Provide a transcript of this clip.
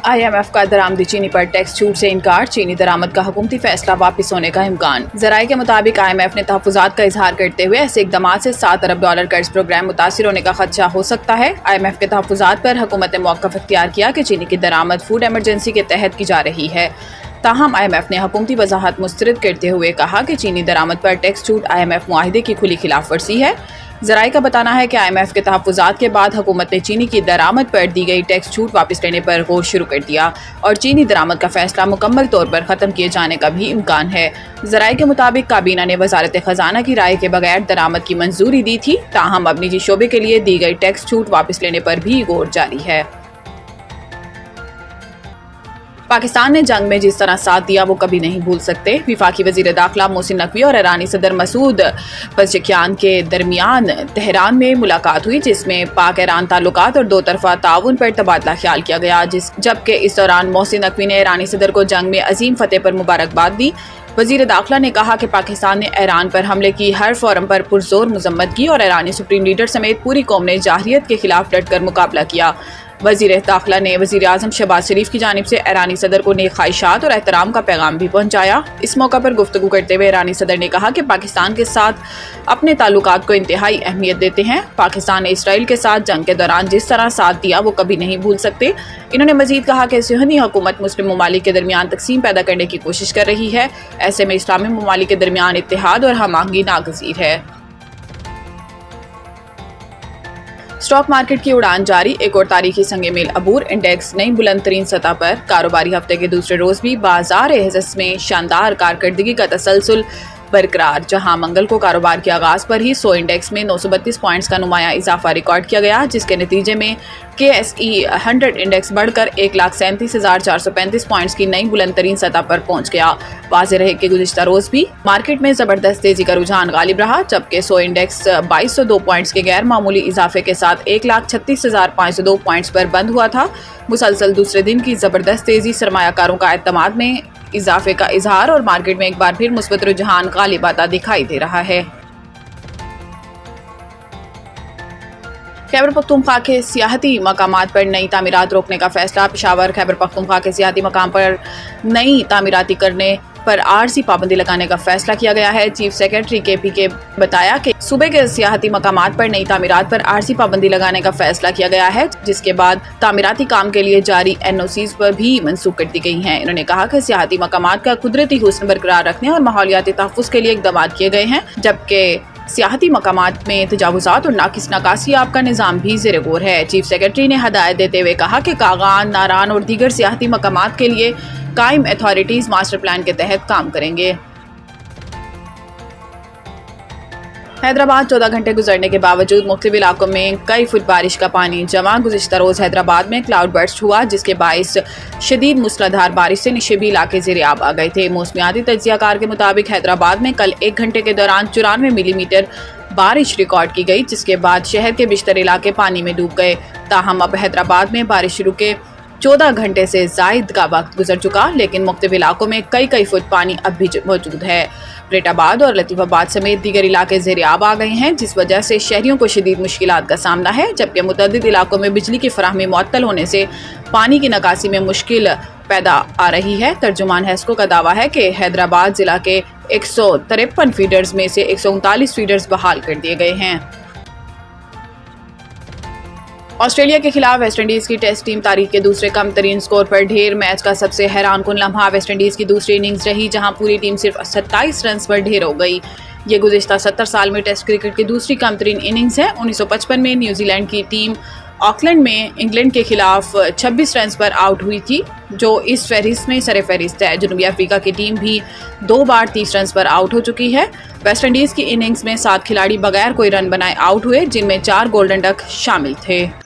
IMF का दरामदी चीनी पर टैक्स छूट से इनकार, चीनी दरामद का हुकूमती फैसला वापस होने का इम्कान। ज़राए के मुताबिक IMF ने तहफ़्फ़ुज़ात का इजहार करते हुए ऐसे इक़दामात से $7 अरब कर्ज प्रोग्राम मुतासिर होने का खदशा हो सकता है। IMF के तहफ़्फ़ुज़ात पर हुकूमत ने मौक़िफ़ इख्तियार किया कि चीनी की दरामद फूड एमरजेंसी के तहत की जा रही है। ताहम IMF ने हुकूमती वजाहत मुस्तरद करते हुए कहा कि चीनी दरामद पर टैक्स छूट IMF मुआहिदे की खुली खिलाफ वर्जी है। ज़राए का बताना है कि IMF के तहफ़्फ़ुज़ात के बाद हुकूमत ने चीनी की दरामद पर दी गई टैक्स छूट वापस लेने पर गौर शुरू कर दिया और चीनी दरामद का फैसला मुकम्मल तौर पर ख़त्म किए जाने का भी इम्कान है। ज़राए के मुताबिक काबीना ने वज़ारत ख़जाना की राय के बगैर दरामद की मंजूरी दी थी, ताहम अब निजी शोबे के लिए दी गई टैक्स छूट वापस लेने पर भी गौर जारी है। पाकिस्तान ने जंग में जिस तरह साथ दिया वो कभी नहीं भूल सकते। वफाकी वज़ीर दाखिला मोहसिन नकवी और ईरानी सदर मसूद पज़ेश्कियान के दरमियान तेहरान में मुलाकात हुई, जिसमें पाक ईरान ताल्लुकात और दो तरफा ताउन पर तबादला ख्याल किया गया। जबकि इस दौरान मोहसिन नकवी ने ईरानी सदर को जंग में अजीम फतेह पर मुबारकबाद दी। वज़ीर दाखिला ने कहा कि पाकिस्तान ने ईरान पर हमले की हर फोरम पर पुरजोर मजम्मत की और ईरानी सुप्रीम लीडर समेत पूरी कौम ने जाहिरियत के खिलाफ डटकर मुकाबला किया। वज़ीर दाखिला ने वज़ीर आज़म शहबाज शरीफ की जानिब से ईरानी सदर को नेक ख्वाहिशात और एहतराम का पैगाम भी पहुँचाया। इस मौका पर गुफ्तगू करते हुए ईरानी सदर ने कहा कि पाकिस्तान के साथ अपने ताल्लुकात को इंतहाई अहमियत देते हैं। पाकिस्तान ने इसराइल के साथ जंग के दौरान जिस तरह साथ दिया वो कभी नहीं भूल सकते। इन्होंने मजीद कहा कि सुहनी हुकूमत मुस्लिम ममालिक के दरमियान तकसीम पैदा करने की कोशिश कर रही है। ऐसे में इस्लामी ममालिक के दरमियान इत्तेहाद और हम आहंगी नागज़ीर है। स्टॉक मार्केट की उड़ान जारी, एक और तारीखी संगे मेल अबूर। इंडेक्स नई बुलंद तरीन सतह पर। कारोबारी हफ्ते के दूसरे रोज भी बाजार एहसास में शानदार कारकर्दगी का तसलसल बरकरार, जहां मंगल को कारोबार के आगाज पर ही 100 इंडेक्स में 932 पॉइंट्स का नुमाया इजाफा रिकॉर्ड किया गया, जिसके नतीजे में KSE 100 इंडेक्स बढ़कर 1,37,435 पॉइंट्स की नई बुलंद तरीन सतह पर पहुंच गया। वाज़ेह रहे कि गुज़िश्ता रोज भी मार्केट में जबरदस्त तेजी का रुझान गालिब रहा, जबकि 100 इंडेक्स 2202 पॉइंट्स के गैर मामूली इजाफे के साथ 1,36,502 पॉइंट्स पर बंद हुआ था। मुसलसल दूसरे दिन की जबरदस्त तेजी सरमायाकारों का एतमाद में इजाफे का इजहार और मार्केट में एक बार फिर मुस्बत रुझान गालिब आता दिखाई दे रहा है। खैबर पख्तूनख्वा के सियाहती मकामात पर नई तामीरात रोकने का फैसला। पेशावर खैबर पख्तूनख्वा के सियाहती मकाम पर नई तामीराती करने पर आरजी पाबंदी लगाने का फैसला किया गया है। चीफ सेक्रेटरी KP के बताया कि सूबे के सियाहती मकामात पर नई तामीरात पर आरजी पाबंदी लगाने का फैसला किया गया है, जिसके बाद तामीराती काम के लिए जारी NOCs पर भी मनसूख कर दी गई हैं। इन्होंने कहा कि सियाहती मकामात का कुदरती हुस्न बरकरार रखने और माहौलियाती तहफ़्फ़ुज़ के लिए इक़दाम किए गए हैं, जबकि सियाहती मकामात में तजावुज़ात और नाकिस नकासी आप का निज़ाम भी ज़ेर गौर है। चीफ सेक्रेटरी ने हदायत देते हुए कहा कि कागान, नारान और दीगर सियाहती मकामात के लिए कायम अथॉरिटीज़ मास्टर प्लान के तहत काम करेंगे। हैदराबाद 14 घंटे गुजरने के बावजूद मुख्तलिफ इलाकों में कई फुट बारिश का पानी जमा। गुज़िश्ता रोज़ हैदराबाद में क्लाउड बर्स्ट हुआ, जिसके बाइस शदीद मूसलाधार बारिश से निशिबी इलाके ज़ेर-ए-आब आ गए थे। मौसमियाती तज्ज़ियाकार के मुताबिक हैदराबाद में कल 1 घंटे के दौरान 94 मिलीमीटर बारिश रिकॉर्ड की गई, जिसके बाद शहर के बिश्तर इलाके पानी में डूब गए। ताहम अब हैदराबाद में बारिश शुरू के 14 घंटे से जायद का वक्त गुजर चुका, लेकिन मुख्तलिफ इलाकों में कई फुट पानी अब भी मौजूद है। ब्रेटाबाद और लतीफ़ाबाद समेत दीगर इलाके ज़ेर-ए-आब आ गए हैं, जिस वजह से शहरियों को शदीद मुश्किलात का सामना है, जबकि मुतअद्दिद इलाकों में बिजली की फराहमी मुअत्तल होने से पानी की निकासी में मुश्किल पैदा आ रही है। तर्जुमान हेस्को का दावा है कि हैदराबाद ज़िला के 153 फीडर्स में से 139 फीडर्स बहाल कर दिए गए हैं। ऑस्ट्रेलिया के खिलाफ वेस्टइंडीज़ की टेस्ट टीम तारीख के दूसरे कम तरीन स्कोर पर ढेर। मैच का सबसे हैरान कुन लम्हा वेस्टइंडीज़ की दूसरी इनिंग्स रही, जहां पूरी टीम सिर्फ 27 रन पर ढेर हो गई। ये गुज़िश्ता 70 साल में टेस्ट क्रिकेट की दूसरी कम तरीन इनिंग्स है। 1955 में न्यूजीलैंड की टीम ऑकलैंड में इंग्लैंड के खिलाफ 26 रन पर आउट हुई थी, जो इस फहरिस्त में सर फहरिस्त है। जनूबी अफ्रीका की टीम भी 2 बार 30 रन पर आउट हो चुकी है। वेस्टइंडीज़ की इनिंग्स में 7 खिलाड़ी बगैर कोई रन बनाए आउट हुए, जिनमें 4 गोल्डन डक शामिल थे।